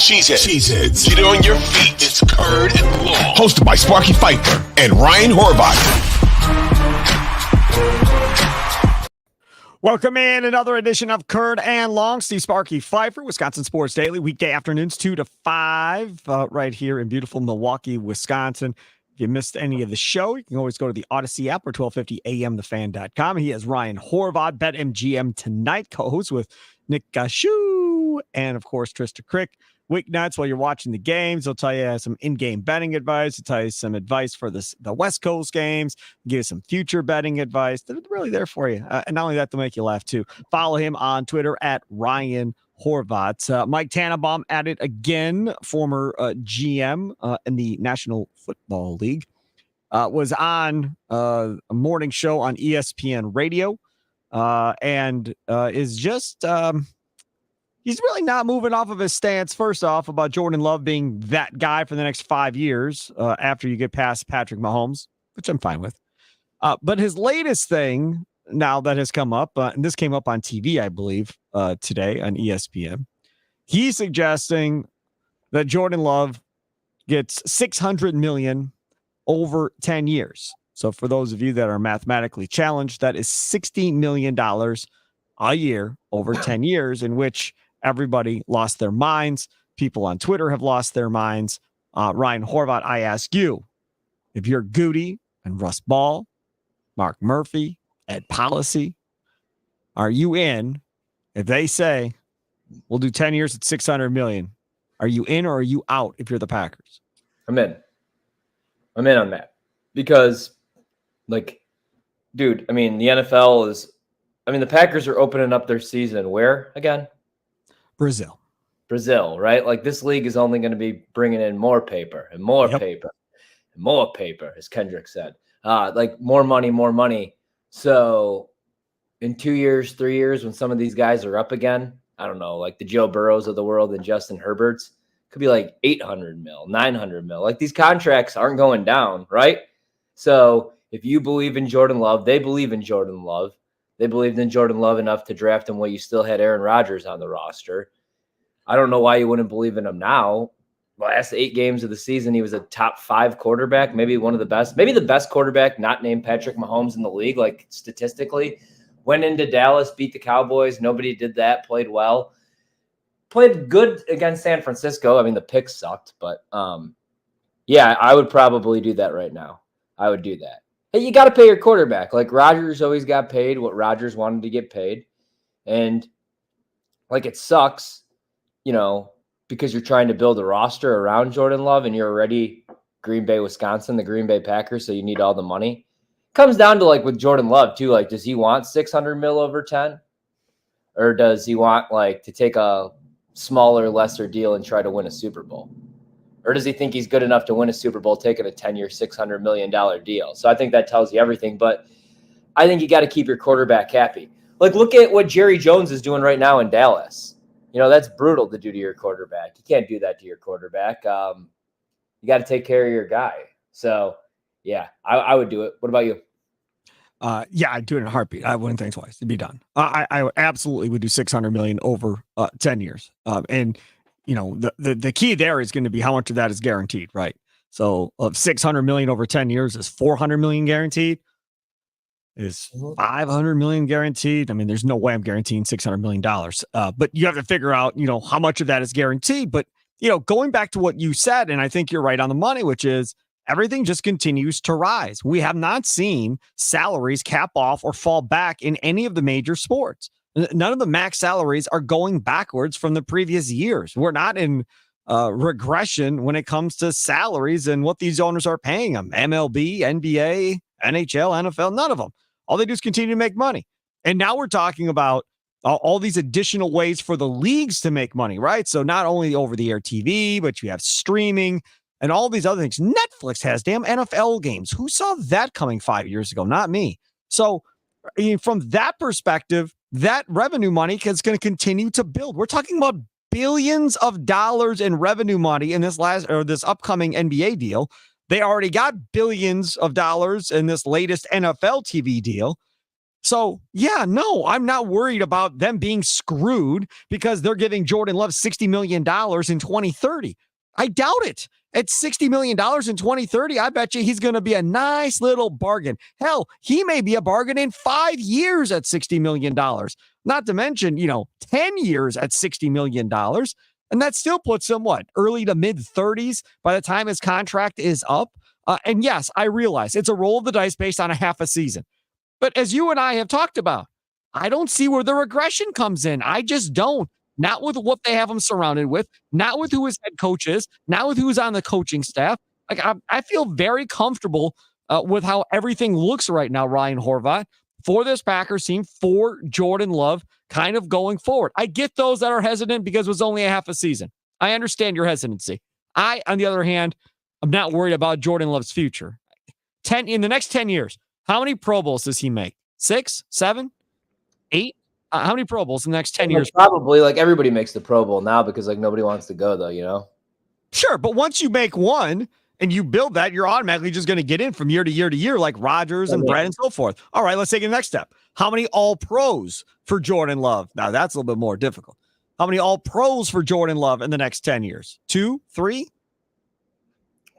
Cheeseheads. Get on your feet. It's Curd and Long. Hosted by Sparky, Fifer, and Ryan Horvat. Welcome in another edition of Curd and Long. Steve Sparky, Fifer, Wisconsin Sports Daily, weekday afternoons 2 to 5, right here in beautiful Milwaukee, Wisconsin. If you missed any of the show, you can always go to the Odyssey app or 1250 amthefan.com. He has Ryan Horvat, BetMGM Tonight, co-host with Nick Gashu, and of course, Trista Crick. Weeknights while you're watching the games, he'll tell you some in-game betting advice. He'll tell you some advice for the West Coast games, give you some future betting advice. They're really there for you. And not only that, they'll make you laugh too. Follow him on Twitter at Ryan Horvat. Mike Tannenbaum at it again, former GM in the National Football League, was on a morning show on ESPN Radio, and is just... he's really not moving off of his stance, first off, about Jordan Love being that guy for the next 5 years after you get past Patrick Mahomes, which I'm fine with. But his latest thing now that has come up, and this came up on TV, I believe, today on ESPN, he's suggesting that Jordan Love gets $600 million over 10 years. So for those of you that are mathematically challenged, that is $60 million a year over 10 years, in which everybody lost their minds. People on Twitter have lost their minds. Ryan Horvat, I ask you, if you're Goody and Russ Ball, Mark Murphy, Ed Policy, are you in? If they say, we'll do 10 years at $600 million, are you in or are you out if you're the Packers? I'm in on that. Because, dude, the NFL is... the Packers are opening up their season where again? Brazil, right? This league is only going to be bringing in more paper and more paper and more paper, as Kendrick said. More money. So in 2 years, 3 years, when some of these guys are up again, I don't know, the Joe Burrows of the world and Justin Herberts, could be 800 mil, 900 mil. These contracts aren't going down, right? So if you believe in Jordan Love, they believe in Jordan Love. They believed in Jordan Love enough to draft him while you still had Aaron Rodgers on the roster. I don't know why you wouldn't believe in him now. Last 8 games of the season, he was a top 5 quarterback, maybe one of the best, maybe the best quarterback not named Patrick Mahomes in the league, statistically. Went into Dallas, beat the Cowboys. Nobody did that, played well. Played good against San Francisco. The picks sucked, but yeah, I would probably do that right now. I would do that. Hey, you got to pay your quarterback. Rodgers always got paid what Rodgers wanted to get paid. And it sucks, because you're trying to build a roster around Jordan Love and you're already Green Bay, Wisconsin, the Green Bay Packers, so you need all the money. Comes down to with Jordan Love too, does he want 600 mil over 10? Or does he want to take a smaller, lesser deal and try to win a Super Bowl? Or does he think he's good enough to win a Super Bowl taking a 10-year, $600 million deal? So I think that tells you everything. But I think you got to keep your quarterback happy. Look at what Jerry Jones is doing right now in Dallas. That's brutal to do to your quarterback. You can't do that to your quarterback. You got to take care of your guy. So, yeah, I would do it. What about you? Yeah, I'd do it in a heartbeat. I wouldn't think twice. It'd be done. I absolutely would do $600 million over 10 years. And the key there is going to be how much of that is guaranteed, right? So of 600 million over 10 years is 400 million guaranteed, is 500 million guaranteed. There's no way I'm guaranteeing $600 million. But you have to figure out, how much of that is guaranteed. But, going back to what you said, and I think you're right on the money, which is everything just continues to rise. We have not seen salaries cap off or fall back in any of the major sports. None of the max salaries are going backwards from the previous years. We're not in regression when it comes to salaries and what these owners are paying them. MLB, NBA, NHL, NFL, none of them. All they do is continue to make money. And now we're talking about all these additional ways for the leagues to make money, right? So not only over-the-air TV, but you have streaming and all these other things. Netflix has damn NFL games. Who saw that coming 5 years ago? Not me. So from that perspective, that revenue money is going to continue to build. We're talking about billions of dollars in revenue money in this upcoming NBA deal. They already got billions of dollars in this latest NFL TV deal. So, yeah, no, I'm not worried about them being screwed because they're giving Jordan Love $60 million in 2030. I doubt it. At $60 million in 2030, I bet you he's going to be a nice little bargain. Hell, he may be a bargain in 5 years at $60 million. Not to mention, 10 years at $60 million. And that still puts him, early to mid 30s by the time his contract is up. And yes, I realize it's a roll of the dice based on a half a season. But as you and I have talked about, I don't see where the regression comes in. I just don't. Not with what they have him surrounded with, not with who his head coach is, not with who's on the coaching staff. Like I feel very comfortable with how everything looks right now, Ryan Horvat, for this Packers team, for Jordan Love, kind of going forward. I get those that are hesitant because it was only a half a season. I understand your hesitancy. I, on the other hand, I'm not worried about Jordan Love's future. In the next 10 years, how many Pro Bowls does he make? 6, 7, 8? How many Pro Bowls in the next 10 years? Probably everybody makes the Pro Bowl now because nobody wants to go though, Sure, but once you make one and you build that, you're automatically just going to get in from year to year to year like Rodgers and Brett and so forth. All right, let's take the next step. How many All-Pros for Jordan Love? Now, that's a little bit more difficult. How many All-Pros for Jordan Love in the next 10 years? 2, 3?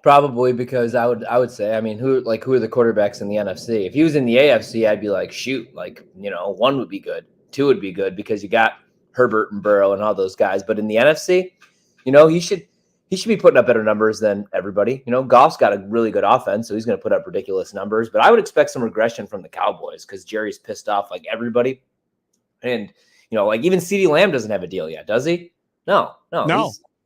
Probably because I would say, who are the quarterbacks in the NFC? If he was in the AFC, I'd be like, shoot, 1 would be good, 2 would be good because you got Herbert and Burrow and all those guys. But in the NFC, he should be putting up better numbers than everybody. Goff's got a really good offense, so he's going to put up ridiculous numbers. But I would expect some regression from the Cowboys because Jerry's pissed off everybody. And, even CeeDee Lamb doesn't have a deal yet, does he? No.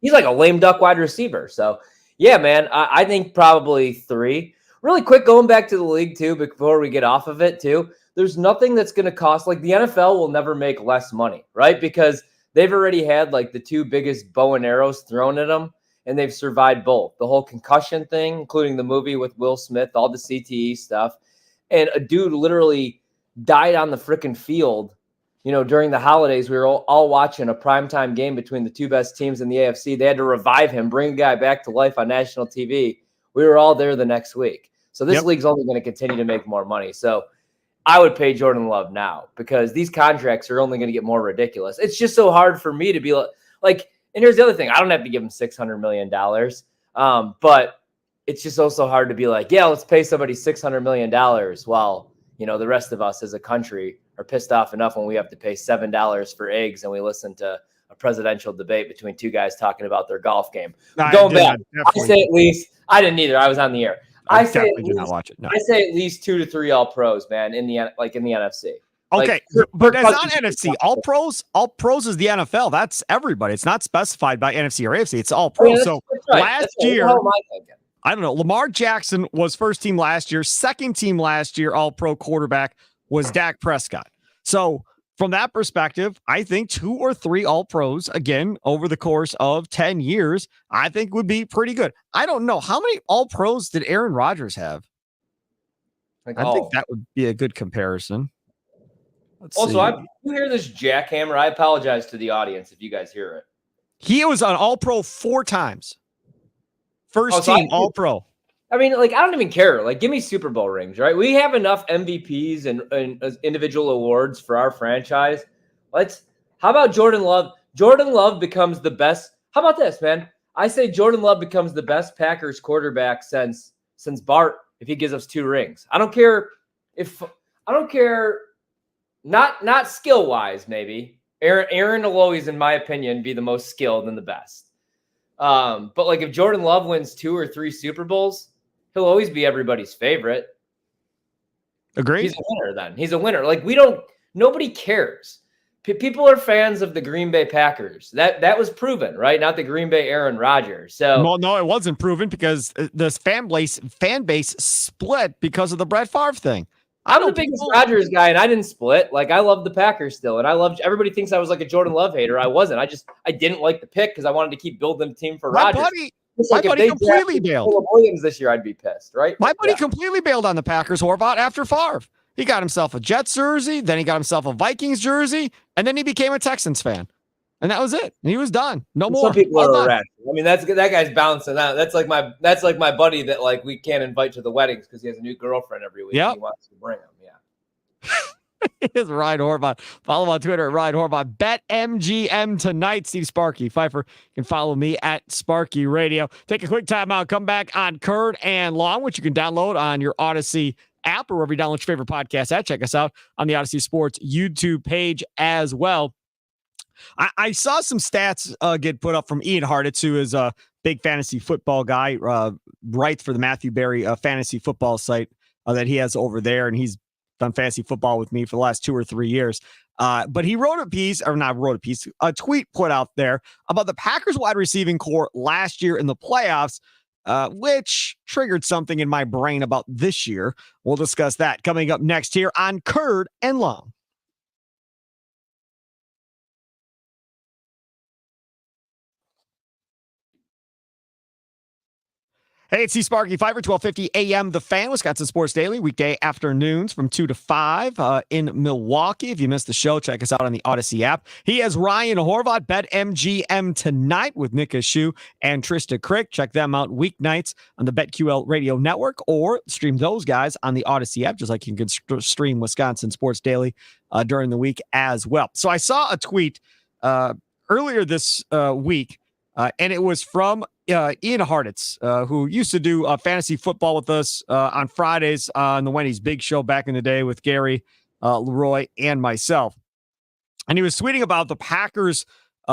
He's like a lame duck wide receiver. So, yeah, man, I think probably 3. Really quick, going back to the league, too, before we get off of it, too, there's nothing that's going to cost. The NFL will never make less money, right? Because they've already had, the 2 biggest bow and arrows thrown at them, and they've survived both. The whole concussion thing, including the movie with Will Smith, all the CTE stuff. And a dude literally died on the freaking field. During the holidays, we were all watching a primetime game between the 2 best teams in the AFC. They had to revive him, bring a guy back to life on national TV. We were all there the next week. So this league's only going to continue to make more money. So I would pay Jordan Love now because these contracts are only going to get more ridiculous. It's just so hard for me to be like, and here's the other thing. I don't have to give him $600 million. But it's just also hard to be like, yeah, let's pay somebody $600 million while, the rest of us as a country are pissed off enough when we have to pay $7 for eggs and we listen to a presidential debate between 2 guys talking about their golf game. Going back, I say at least, I didn't either. I was on the air. I definitely did not watch it. No. I say at least 2 to 3 All-Pros, man, in the NFC. Okay, but that's not NFC. All-Pros is the NFL. That's everybody. It's not specified by NFC or AFC. It's All-Pros. Yeah, so right. last year, I don't know. Lamar Jackson was first team last year. Second team last year, All-Pro quarterback was Dak Prescott. So from that perspective, I think 2 or 3 All-Pros, again, over the course of 10 years, I think would be pretty good. I don't know. How many All-Pros did Aaron Rodgers have? I think that would be a good comparison. You hear this jackhammer? I apologize to the audience if you guys hear it. He was an All-Pro 4 times. First team All-Pro. I don't even care. Give me Super Bowl rings, right? We have enough MVPs and individual awards for our franchise. How about Jordan Love? Jordan Love becomes the best. How about this, man? I say Jordan Love becomes the best Packers quarterback since Bart if he gives us 2 rings. I don't care. Not skill wise, maybe. Aaron will always, in my opinion, be the most skilled and the best. But if Jordan Love wins 2 or 3 Super Bowls, he'll always be everybody's favorite. Agreed. He's a winner then. He's a winner. Nobody cares. People are fans of the Green Bay Packers. That was proven, right? Not the Green Bay Aaron Rodgers. So no, it wasn't proven because this fan base split because of the Brett Favre thing. I'm the biggest Rodgers guy, and I didn't split. I love the Packers still, and I love. Everybody thinks I was a Jordan Love hater. I wasn't. I didn't like the pick because I wanted to keep building the team for Rodgers. My buddy completely bailed. Williams this year, I'd be pissed, right? My buddy completely bailed on the Packers, Horvat, after Favre. He got himself a Jets jersey, then he got himself a Vikings jersey, and then he became a Texans fan. And that was it. He was done. No more. Some people are irrational. that guy's bouncing out. That's like my buddy that we can't invite to the weddings because he has a new girlfriend every week. Yeah, he wants to bring him. Yeah. It is Ryan Horvat. Follow him on Twitter at Ryan Horvat. BetMGM tonight. Steve Sparky. Fifer can follow me at Sparky Radio. Take a quick time out. Come back on Curd and Long, which you can download on your Odyssey app or wherever you download your favorite podcast at. Check us out on the Odyssey Sports YouTube page as well. I saw some stats get put up from Ian Hartitz, who is a big fantasy football guy, writes for the Matthew Berry fantasy football site that he has over there, and he's done fantasy football with me for the last 2 or 3 years. But he wrote a tweet put out there about the Packers wide receiving core last year in the playoffs, which triggered something in my brain about this year. We'll discuss that coming up next here on Curd and Long. Hey, it's Sparky Fifer, 1250 a.m. The Fan, Wisconsin Sports Daily, weekday afternoons from 2 to 5 in Milwaukee. If you missed the show, check us out on the Odyssey app. He has Ryan Horvat, BetMGM tonight with Nick Ashu and Trista Crick. Check them out weeknights on the BetQL Radio Network or stream those guys on the Odyssey app, just like you can stream Wisconsin Sports Daily during the week as well. So I saw a tweet earlier this week, and it was from Ian Hartitz, who used to do fantasy football with us on Fridays on the Wendy's Big Show back in the day with Gary, Leroy, and myself. And he was tweeting about the Packers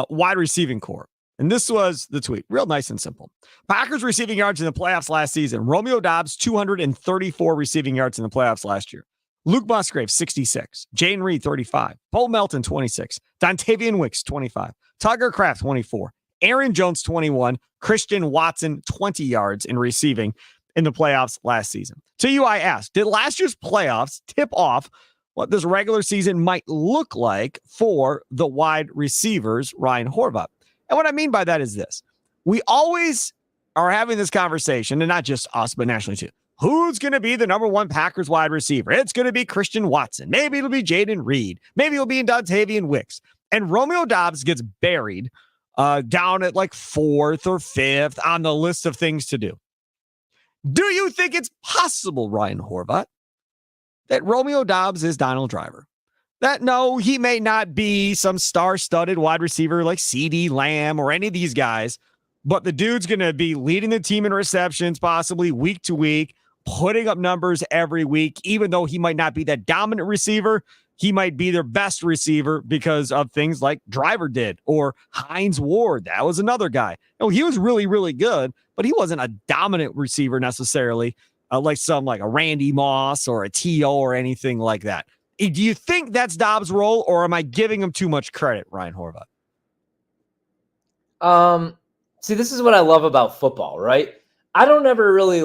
wide receiving core. And this was the tweet, real nice and simple. Packers receiving yards in the playoffs last season. Romeo Doubs, 234 receiving yards in the playoffs last year. Luke Musgrave, 66. Jane Reed, 35. Paul Melton, 26. Dontavian Wicks, 25. Tugger Kraft, 24. Aaron Jones, 21. Christian Watson, 20 yards in receiving in the playoffs last season. To you, I asked, did last year's playoffs tip off what this regular season might look like for the wide receivers, Ryan Horvat? And what I mean by that is this. We always are having this conversation, and not just us, but nationally too. Who's going to be the number one Packers wide receiver? It's going to be Christian Watson. Maybe it'll be Jaden Reed. Maybe it'll be Dontavian Wicks. And Romeo Doubs gets buried down at like 4th or 5th on the list of things to do. Do you think it's possible, Ryan Horvat, that Romeo Doubs is Donald Driver? That no, he may not be some star-studded wide receiver like CeeDee Lamb or any of these guys, but the dude's going to be leading the team in receptions possibly week to week, putting up numbers every week, even though he might not be that dominant receiver. He might be their best receiver because of things like Driver did, or Hines Ward. That was another guy. No, he was really, really good, but he wasn't a dominant receiver necessarily, like a Randy Moss or a T.O. or anything like that. Do you think that's Dobbs' role, or am I giving him too much credit, Ryan Horvat? See, this is what I love about football, right? I don't ever really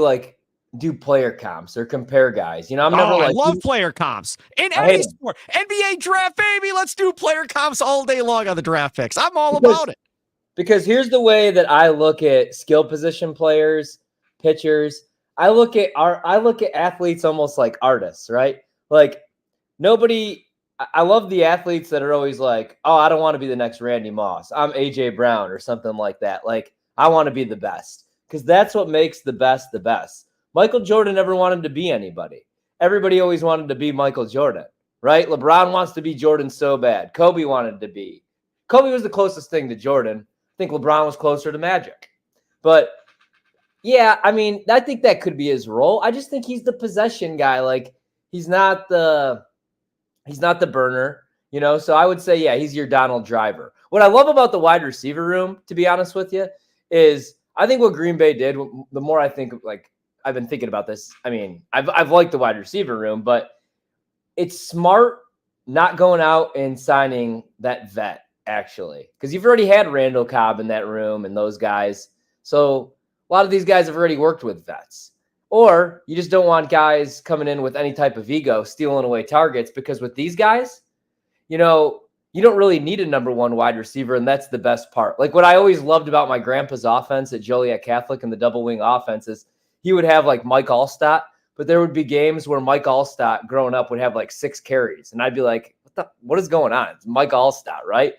do player comps or compare guys. You know, I love player comps in any sport. NBA draft, baby. Let's do player comps all day long on the draft picks. I'm all about it. Because here's the way that I look at skill position players, pitchers. I look at athletes almost like artists, right? Like I love the athletes that are always like, oh, I don't want to be the next Randy Moss. I'm AJ Brown or something like that. Like, I want to be the best, because that's what makes the best the best. Michael Jordan never wanted to be anybody. Everybody always wanted to be Michael Jordan, right? LeBron wants to be Jordan so bad. Kobe wanted to be. Kobe was the closest thing to Jordan. I think LeBron was closer to Magic. But, yeah, I mean, I think that could be his role. I just think he's the possession guy. Like, he's not the burner, you know? So I would say, yeah, he's your Donald Driver. What I love about the wide receiver room, to be honest with you, is I think what Green Bay did, the more I think, I've been thinking about this. I mean, I've liked the wide receiver room, but it's smart not going out and signing that vet, actually, because you've already had Randall Cobb in that room and those guys. So a lot of these guys have already worked with vets. Or you just don't want guys coming in with any type of ego, stealing away targets, because with these guys, you know, you don't really need a number one wide receiver, and that's the best part. Like, what I always loved about my grandpa's offense at Joliet Catholic and the double wing offense is he would have Mike Allstott, but there would be games where Mike Allstott growing up would have 6 carries. And I'd be like, what is going on? It's Mike Allstott, right?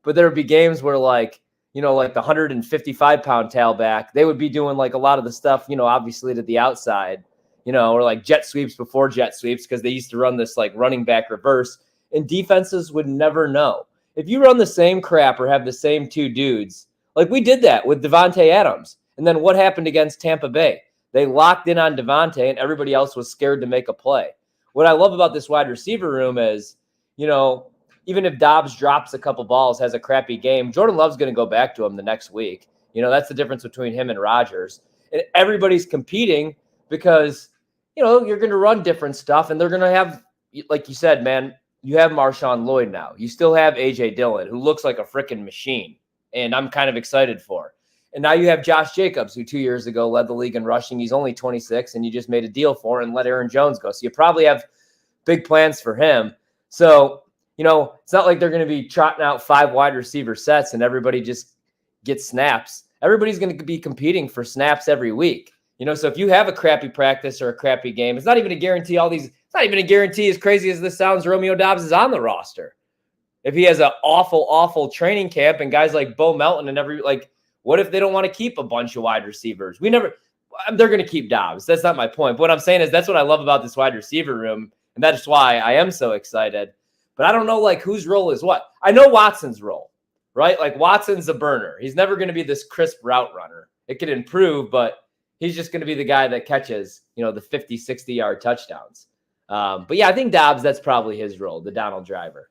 But there would be games where the 155-pound tailback, they would be doing a lot of the stuff, obviously to the outside, or like jet sweeps before jet sweeps, because they used to run this like running back reverse, and defenses would never know. If you run the same crap or have the same two dudes, like we did that with Devontae Adams. And then what happened against Tampa Bay? They locked in on Devontae and everybody else was scared to make a play. What I love about this wide receiver room is, even if Dobbs drops a couple balls, has a crappy game, Jordan Love's going to go back to him the next week. That's the difference between him and Rodgers. And everybody's competing because, you're going to run different stuff, and they're going to have, like you said, man, you have Marshawn Lloyd now. You still have A.J. Dillon, who looks like a freaking machine, and I'm kind of excited for. And now you have Josh Jacobs, who 2 years ago led the league in rushing. He's only 26, and you just made a deal for him and let Aaron Jones go. So you probably have big plans for him. So, it's not like they're going to be trotting out 5 wide receiver sets and everybody just gets snaps. Everybody's going to be competing for snaps every week. So if you have a crappy practice or a crappy game, it's not even a guarantee it's not even a guarantee, as crazy as this sounds, Romeo Dobbs is on the roster. If he has an awful, awful training camp and guys like Bo Melton and what if they don't want to keep a bunch of wide receivers? They're going to keep Dobbs. That's not my point. But what I'm saying is that's what I love about this wide receiver room. And that's why I am so excited. But I don't know whose role is what. I know Watson's role, right? Like Watson's a burner. He's never going to be this crisp route runner. It could improve, but he's just going to be the guy that catches, the 50, 60-yard touchdowns. But yeah, I think Dobbs, that's probably his role, the Donald driver.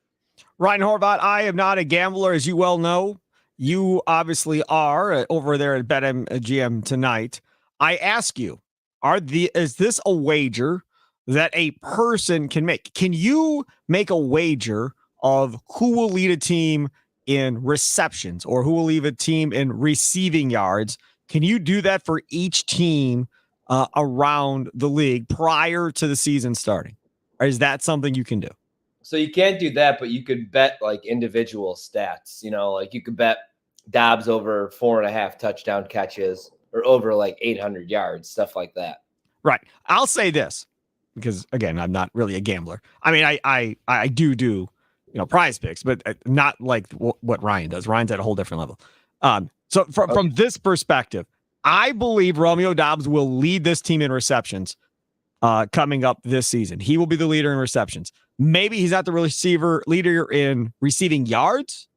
Ryan Horvat, I am not a gambler, as you well know. You obviously are over there at BetMGM tonight. I ask you, is this a wager that a person can make? Can you make a wager of who will lead a team in receptions or who will lead a team in receiving yards? Can you do that for each team around the league prior to the season starting? Or is that something you can do? So you can't do that, but you could bet individual stats. You could bet Dobbs over 4.5 touchdown catches or over 800 yards, stuff like that. Right. I'll say this because, again, I'm not really a gambler. I mean, I do prize picks, but not like what Ryan does. Ryan's at a whole different level. So from this perspective, I believe Romeo Dobbs will lead this team in receptions coming up this season. He will be the leader in receptions. Maybe he's not the leader in receiving yards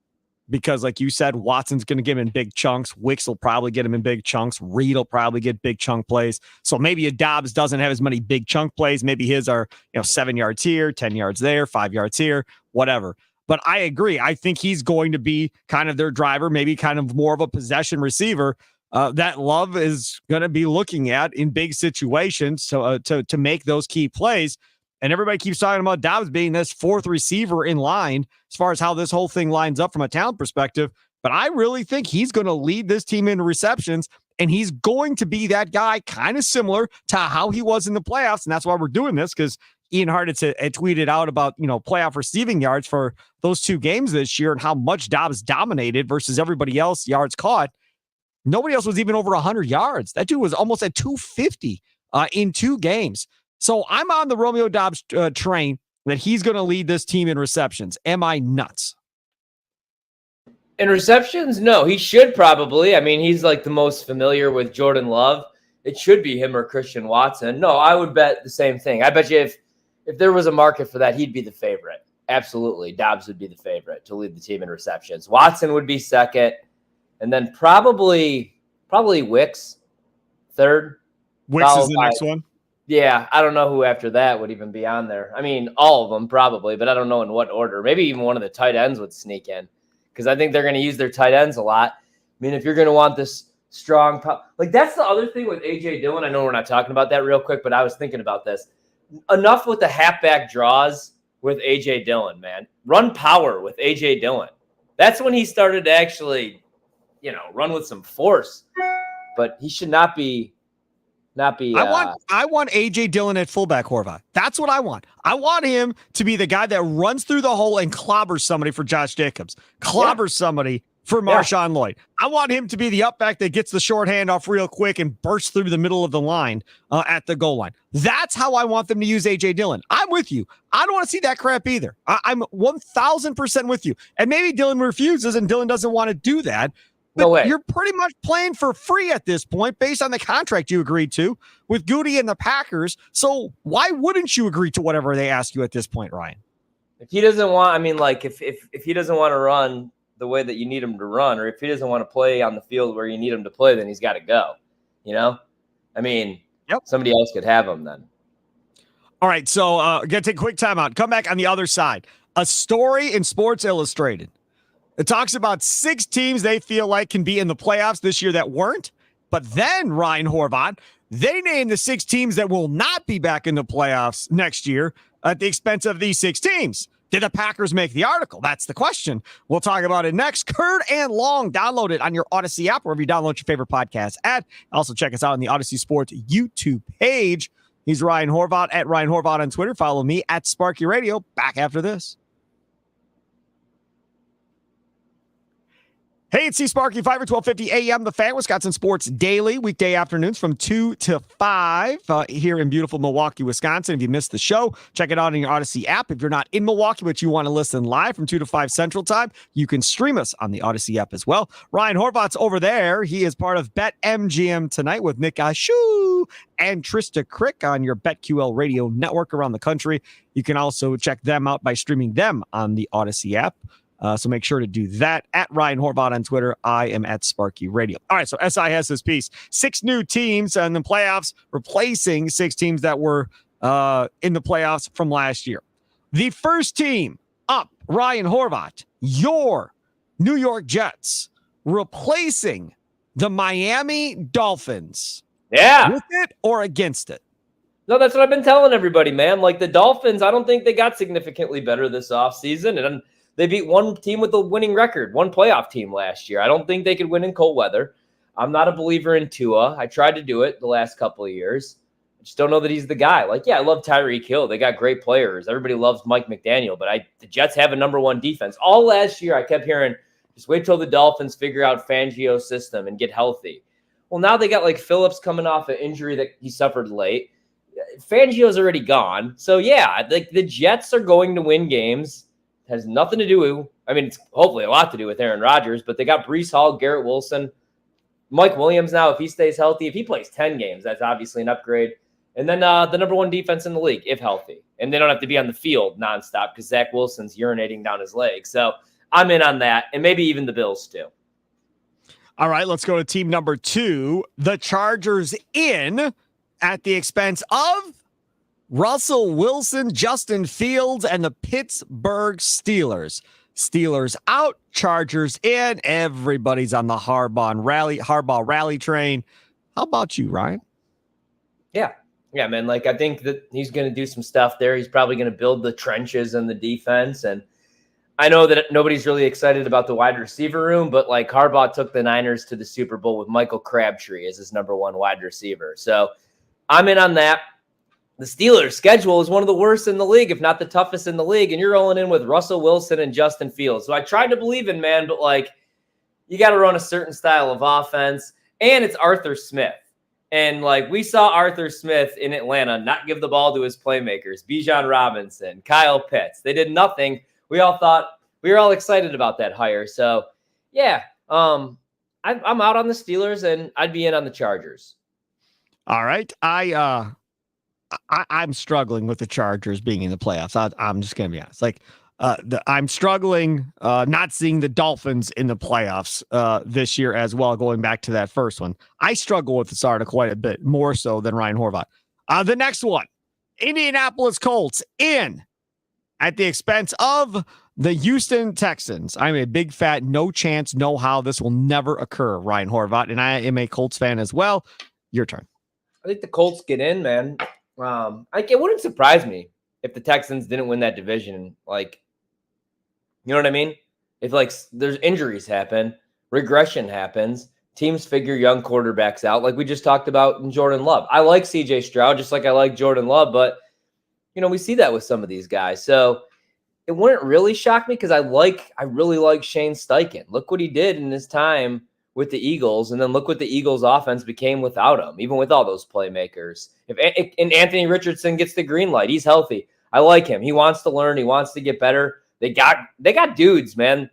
because, like you said, Watson's going to get him in big chunks. Wicks will probably get him in big chunks. Reed will probably get big chunk plays. So maybe a Dobbs doesn't have as many big chunk plays. Maybe his are 7 yards here, 10 yards there, 5 yards here, whatever. But I agree. I think he's going to be kind of their driver, maybe kind of more of a possession receiver that Love is going to be looking at in big situations to make those key plays. And everybody keeps talking about Dobbs being this 4th receiver in line as far as how this whole thing lines up from a talent perspective. But I really think he's going to lead this team in receptions, and he's going to be that guy kind of similar to how he was in the playoffs. And that's why we're doing this, because Ian Hart had tweeted out about, playoff receiving yards for those 2 games this year and how much Dobbs dominated versus everybody else yards caught. Nobody else was even over 100 yards. That dude was almost at 250 in 2 games. So I'm on the Romeo Dobbs train that he's going to lead this team in receptions. Am I nuts? In receptions? No, he should probably. I mean, he's the most familiar with Jordan Love. It should be him or Christian Watson. No, I would bet the same thing. I bet you if there was a market for that, he'd be the favorite. Absolutely. Dobbs would be the favorite to lead the team in receptions. Watson would be second. And then probably Wicks, third. Wicks is the next one? Yeah, I don't know who after that would even be on there. I mean, all of them probably, but I don't know in what order. Maybe even one of the tight ends would sneak in because I think they're going to use their tight ends a lot. I mean, if you're going to want this strong that's the other thing with A.J. Dillon. I know we're not talking about that real quick, but I was thinking about this. Enough with the halfback draws with A.J. Dillon, man. Run power with A.J. Dillon. That's when he started to actually, run with some force. But he should not be. I want A.J. Dillon at fullback, Horvat. That's what I want. I want him to be the guy that runs through the hole and clobbers somebody for Josh Jacobs, clobbers somebody for Marshawn Lloyd. I want him to be the up back that gets the short handoff real quick and bursts through the middle of the line at the goal line. That's how I want them to use A.J. Dillon. I'm with you. I don't want to see that crap either. I'm 1,000% with you. And maybe Dillon refuses and Dillon doesn't want to do that. No way. You're pretty much playing for free at this point based on the contract you agreed to with Goody and the Packers. So why wouldn't you agree to whatever they ask you at this point, Ryan? If he doesn't want, I mean, like if he doesn't want to run the way that you need him to run, or if he doesn't want to play on the field where you need him to play, then he's got to go. You know, I mean, Somebody else could have him then. All right, so gonna take a quick timeout. Come back on the other side. A story in Sports Illustrated. It talks about 6 teams they feel like can be in the playoffs this year that weren't. But then, Ryan Horvat, they named the 6 teams that will not be back in the playoffs next year at the expense of these 6 teams. Did the Packers make the article? That's the question. We'll talk about it next. Curd and Long. Download it on your Odyssey app, wherever you download your favorite podcast at. Also, check us out on the Odyssey Sports YouTube page. He's Ryan Horvat at Ryan Horvat on Twitter. Follow me at Sparky Radio. Back after this. Hey, it's Sparky Fifer, 1250 a.m. The Fan, Wisconsin Sports Daily, weekday afternoons from 2 to 5 here in beautiful Milwaukee, Wisconsin. If you missed the show, check it out on your Odyssey app. If you're not in Milwaukee, but you want to listen live from 2 to 5 Central Time, you can stream us on the Odyssey app as well. Ryan Horvat's over there. He is part of BetMGM tonight with Nick Ashu and Trista Crick on your BetQL radio network around the country. You can also check them out by streaming them on the Odyssey app. So make sure to do that. At Ryan Horvat on Twitter. I am at Sparky Radio. All right, so SI has this piece. 6 new teams in the playoffs, replacing 6 teams that were in the playoffs from last year. The first team up, Ryan Horvat, your New York Jets, replacing the Miami Dolphins. Yeah. With it or against it? No, that's what I've been telling everybody, man. Like the Dolphins, I don't think they got significantly better this offseason. And they beat one team with a winning record, one playoff team last year. I don't think they could win in cold weather. I'm not a believer in Tua. I tried to do it the last couple of years. I just don't know that he's the guy. Like, yeah, I love Tyreek Hill. They got great players. Everybody loves Mike McDaniel, but the Jets have a number 1 defense. All last year, I kept hearing, just wait till the Dolphins figure out Fangio's system and get healthy. Well, now they got like Phillips coming off an injury that he suffered late. Fangio's already gone. So, yeah, the Jets are going to win games. Has nothing to do with, I mean, it's hopefully a lot to do with Aaron Rodgers, but they got Breece Hall, Garrett Wilson, Mike Williams now, if he stays healthy. If he plays 10 games, that's obviously an upgrade. And then the number 1 defense in the league, if healthy. And they don't have to be on the field nonstop because Zach Wilson's urinating down his leg. So I'm in on that, and maybe even the Bills too. All right, let's go to team number 2. The Chargers in at the expense of Russell Wilson, Justin Fields, and the Pittsburgh Steelers. Steelers out, Chargers in. Everybody's on the Harbaugh rally train. How about you, Ryan? Yeah, man. Like, I think that he's going to do some stuff there. He's probably going to build the trenches and the defense. And I know that nobody's really excited about the wide receiver room, but like Harbaugh took the Niners to the Super Bowl with Michael Crabtree as his number 1 wide receiver. So I'm in on that. The Steelers' schedule is one of the worst in the league, if not the toughest in the league, and you're rolling in with Russell Wilson and Justin Fields. So I tried to believe in, man, but like you got to run a certain style of offense, and it's Arthur Smith. And like we saw Arthur Smith in Atlanta not give the ball to his playmakers, Bijan Robinson, Kyle Pitts. They did nothing. We all were excited about that hire. So yeah, I'm out on the Steelers, and I'd be in on the Chargers. All right, I'm struggling with the Chargers being in the playoffs. I'm just going to be honest. Like, I'm struggling not seeing the Dolphins in the playoffs this year as well, going back to that first one. I struggle with this article quite a bit, more so than Ryan Horvat. The next one, Indianapolis Colts in at the expense of the Houston Texans. I'm a big fat no chance, no how. This will never occur, Ryan Horvat, and I am a Colts fan as well. Your turn. I think the Colts get in, man. It wouldn't surprise me if the Texans didn't win that division. Like, you know what I mean? If like there's injuries happen, regression happens, teams figure young quarterbacks out, like we just talked about in Jordan Love. I like CJ Stroud just like I like Jordan Love, but you know we see that with some of these guys. So it wouldn't really shock me because I really like Shane Steichen. Look what he did in his time with the Eagles, and then look what the Eagles offense became without him, even with all those playmakers. And Anthony Richardson gets the green light, he's healthy. I like him. He wants to learn. He wants to get better. They got dudes, man.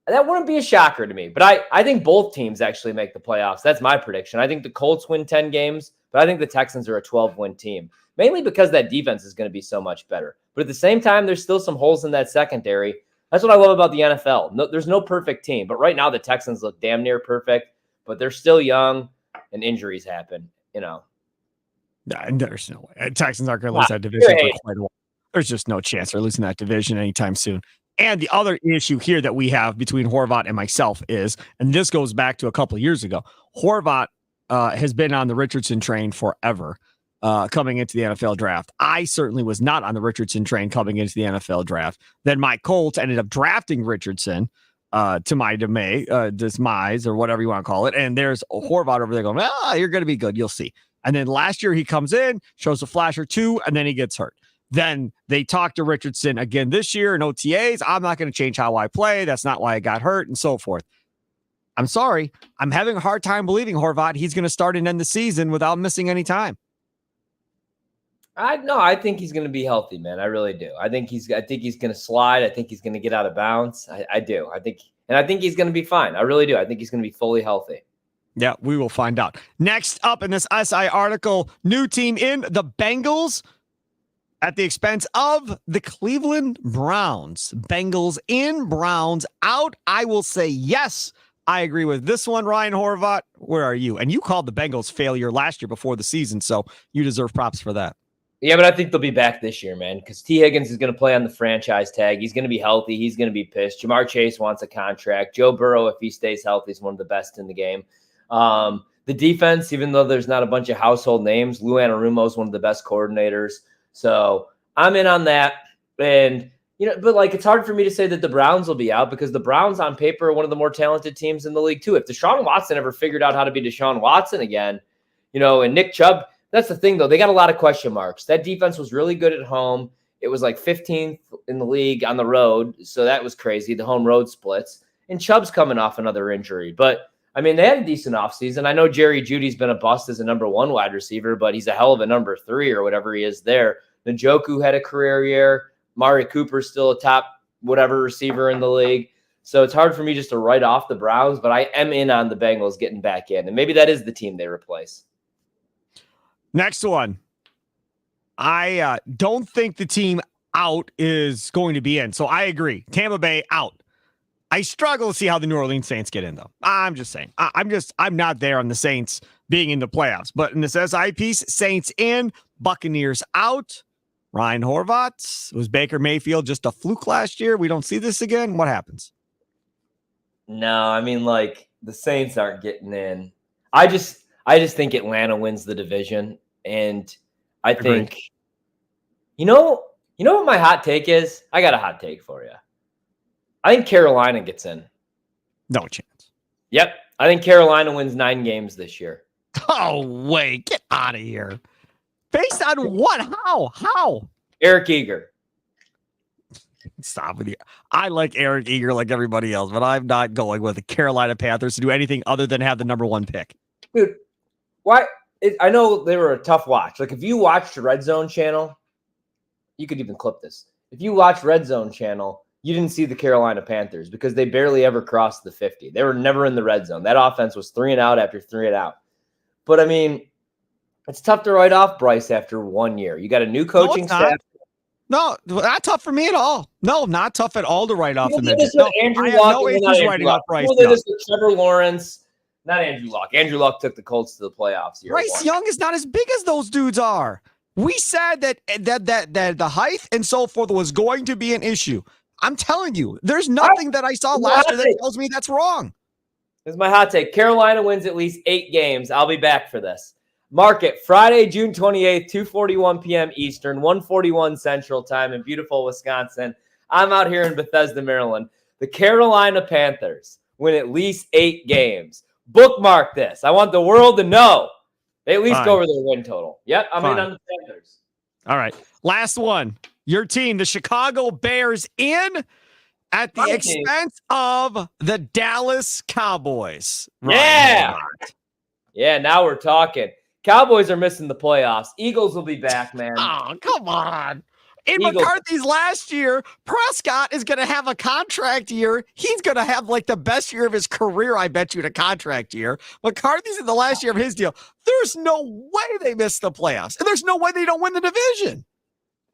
That wouldn't be a shocker to me. But I think both teams actually make the playoffs. That's my prediction. I think the Colts win 10 games, but I think the Texans are a 12-win team, mainly because that defense is going to be so much better. But at the same time, there's still some holes in that secondary. That's what I love about the NFL. No, there's no perfect team, but right now the Texans look damn near perfect, but they're still young and injuries happen, There's no way. Texans aren't going to lose that division for quite a while. There's just no chance they're losing that division anytime soon. And the other issue here that we have between Horvat and myself is, and this goes back to a couple of years ago, Horvat has been on the Richardson train forever coming into the NFL draft. I certainly was not on the Richardson train coming into the NFL draft. Then my Colts ended up drafting Richardson to my demise or whatever you want to call it. And there's Horvat over there going, you're going to be good. You'll see. And then last year he comes in, shows a flash or two, and then he gets hurt. Then they talk to Richardson again this year in OTAs. I'm not going to change how I play. That's not why I got hurt and so forth. I'm sorry. I'm having a hard time believing Horvat. He's going to start and end the season without missing any time. I think he's going to be healthy, man. I really do. I think he's going to slide. I think he's going to get out of bounds. I do. I think he's going to be fine. I really do. I think he's going to be fully healthy. Yeah, we will find out. Next up in this SI article, new team in, the Bengals at the expense of the Cleveland Browns. Bengals in, Browns out. I will say yes. I agree with this one, Ryan Horvat. Where are you? And you called the Bengals failure last year before the season, so you deserve props for that. Yeah, but I think they'll be back this year, man, because T. Higgins is going to play on the franchise tag. He's going to be healthy. He's going to be pissed. Jamar Chase wants a contract. Joe Burrow, if he stays healthy, is one of the best in the game. The defense, even though there's not a bunch of household names, Lou Anarumo is one of the best coordinators. So I'm in on that. And, but it's hard for me to say that the Browns will be out because the Browns on paper are one of the more talented teams in the league too. If Deshaun Watson ever figured out how to be Deshaun Watson again, and Nick Chubb, that's the thing though. They got a lot of question marks. That defense was really good at home. It was like 15th in the league on the road. So that was crazy. The home road splits and Chubb's coming off another injury, but they had a decent offseason. I know Jerry Jeudy's been a bust as a number one wide receiver, but he's a hell of a number three or whatever he is there. Njoku had a career year. Mari Cooper's still a top whatever receiver in the league. So it's hard for me just to write off the Browns, but I am in on the Bengals getting back in. And maybe that is the team they replace. Next one. I don't think the team out is going to be in. So I agree. Tampa Bay out. I struggle to see how the New Orleans Saints get in, though. I'm just saying. I'm not there on the Saints being in the playoffs. But in this SI piece, Saints in, Buccaneers out. Ryan Horvat. Was Baker Mayfield just a fluke last year? We don't see this again? What happens? No, the Saints aren't getting in. I just think Atlanta wins the division. And I think, you know what my hot take is? I got a hot take for you. I think Carolina gets in. No chance. Yep. I think Carolina wins 9 games this year. Oh, wait. Get out of here. Based on what? How? Eric Eager. Stop with you. I like Eric Eager like everybody else, but I'm not going with the Carolina Panthers to do anything other than have the number one pick. Dude, why? I know they were a tough watch. If you watched Red Zone Channel, you could even clip this. If you watched Red Zone Channel, you didn't see the Carolina Panthers because they barely ever crossed the 50. They were never in the red zone. That offense was 3 and out after 3 and out. But it's tough to write off Bryce after 1 year. You got a new coaching staff. No, not tough for me at all. No, not tough at all to write off. I have no issues writing off Bryce. Trevor Lawrence, not Andrew Luck. Andrew Luck took the Colts to the playoffs. Bryce Young is not as big as those dudes are. We said that the height and so forth was going to be an issue. I'm telling you, there's nothing that I saw last year that tells me that's wrong. This is my hot take. Carolina wins at least 8 games. I'll be back for this. Mark it Friday, June 28th, 2:41 p.m. Eastern, 1:41 Central Time in beautiful Wisconsin. I'm out here in Bethesda, Maryland. The Carolina Panthers win at least 8 games. Bookmark this. I want the world to know. They at least go over their win total. Yep, I'm in on the Panthers. All right. Last one. Your team, the Chicago Bears, in at the expense of the Dallas Cowboys. Yeah. Yeah, now we're talking. Cowboys are missing the playoffs. Eagles will be back, man. Oh, come on. In McCarthy's last year, Prescott is going to have a contract year. He's going to have like the best year of his career, I bet you, in a contract year. McCarthy's in the last year of his deal. There's no way they miss the playoffs. And there's no way they don't win the division.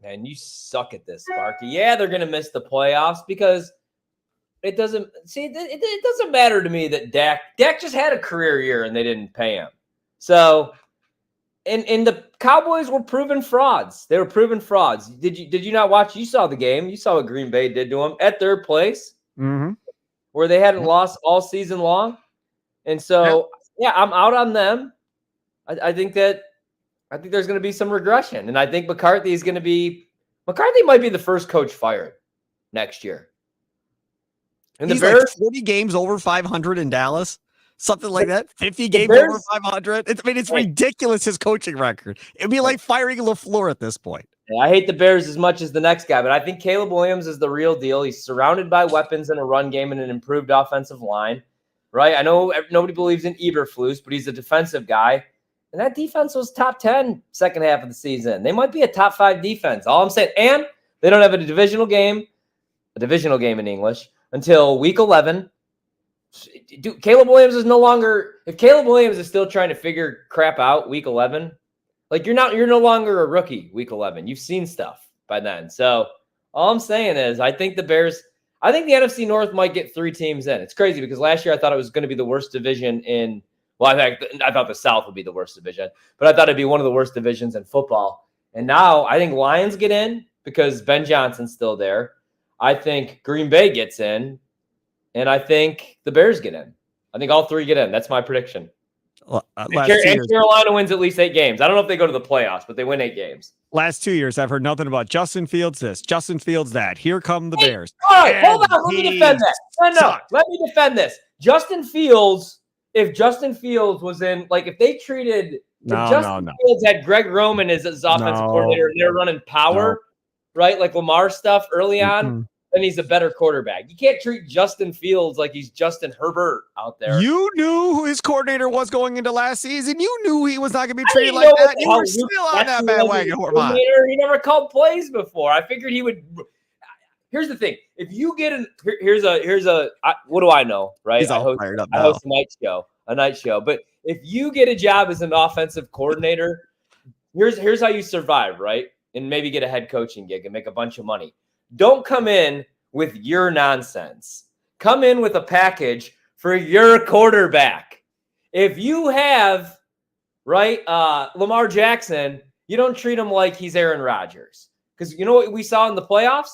Man, you suck at this, Sparky. Yeah, they're going to miss the playoffs because it doesn't matter to me that Dak just had a career year and they didn't pay him. So, and the Cowboys were proven frauds. They were proven frauds. Did you not watch? You saw the game. You saw what Green Bay did to them at third place, where they hadn't lost all season long. And so, yeah, I'm out on them. I think there's going to be some regression, and I think McCarthy might be the first coach fired next year. And he's the Bears, like 40 games over 500 in Dallas. Something like that. 50 games over 500. It's ridiculous, his coaching record. It'd be like firing LaFleur at this point. I hate the Bears as much as the next guy, but I think Caleb Williams is the real deal. He's surrounded by weapons in a run game and an improved offensive line, right? I know nobody believes in Eberflus, but he's a defensive guy. And that defense was top 10 second half of the season. They might be a top 5 defense. All I'm saying, and they don't have a divisional game in English, until week 11. Dude, Caleb Williams is no longer. If Caleb Williams is still trying to figure crap out week 11, like you're no longer a rookie week 11. You've seen stuff by then. So all I'm saying is, I think the NFC North might get 3 teams in. It's crazy because last year I thought it was going to be the worst division in. Well, I thought the South would be the worst division, but I thought it'd be one of the worst divisions in football. And now I think Lions get in because Ben Johnson's still there. I think Green Bay gets in. And I think the Bears get in. I think all 3 get in. That's my prediction. And Carolina wins at least 8 games. I don't know if they go to the playoffs, but they win 8 games. Last 2 years, I've heard nothing about Justin Fields this, Justin Fields that. Here come the Bears. All right, hold on. Let me defend that. No. Let me defend this. Justin Fields, if Justin Fields was in, like if they treated Justin Fields had Greg Roman as his offensive coordinator and they're running power, right? Like Lamar stuff early on. Then he's a better quarterback. You can't treat Justin Fields like he's Justin Herbert out there. You knew who his coordinator was going into last season. You knew he was not going to be treated like that. You were still on that bandwagon, Horvat. He never called plays before. I figured he would. Here's the thing: if you get what do I know, right? He's all fired up now. I host a night show. But if you get a job as an offensive coordinator, here's how you survive, right? And maybe get a head coaching gig and make a bunch of money. Don't come in with your nonsense. Come in with a package for your quarterback. If you have, Lamar Jackson, you don't treat him like he's Aaron Rodgers. Because you know what we saw in the playoffs?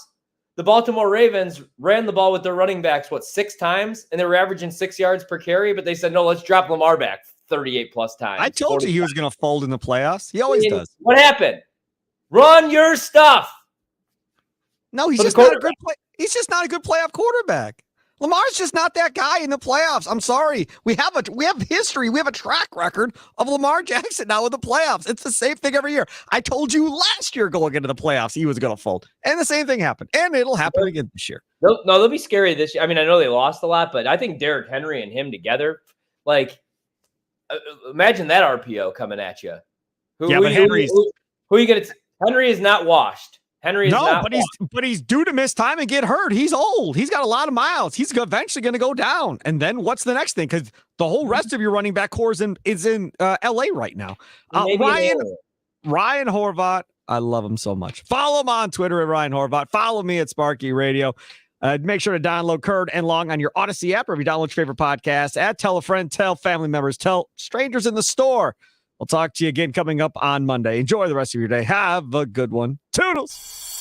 The Baltimore Ravens ran the ball with their running backs, 6 times? And they were averaging 6 yards per carry, but they said, no, let's drop Lamar back 38 plus times. I told you he was going to fold in the playoffs. He always does. What happened? Run your stuff. No, he's just not a good He's just not a good playoff quarterback. Lamar's just not that guy in the playoffs. I'm sorry. We have history. We have a track record of Lamar Jackson now in the playoffs. It's the same thing every year. I told you last year going into the playoffs he was going to fold, and the same thing happened, and it'll happen again this year. No, they'll be scary this year. I mean, I know they lost a lot, but I think Derrick Henry and him together, imagine that RPO coming at you. Who are you going to? Henry is not washed. But he's due to miss time and get hurt. He's old. He's got a lot of miles. He's eventually going to go down. And then what's the next thing? Because the whole rest of your running back core is in L.A. right now. Ryan Horvat, I love him so much. Follow him on Twitter at Ryan Horvat. Follow me at Sparky Radio. Make sure to download Curd and Long on your Odyssey app or if you download your favorite podcast. Tell a friend, tell family members, tell strangers in the store. We'll talk to you again coming up on Monday. Enjoy the rest of your day. Have a good one. Toodles.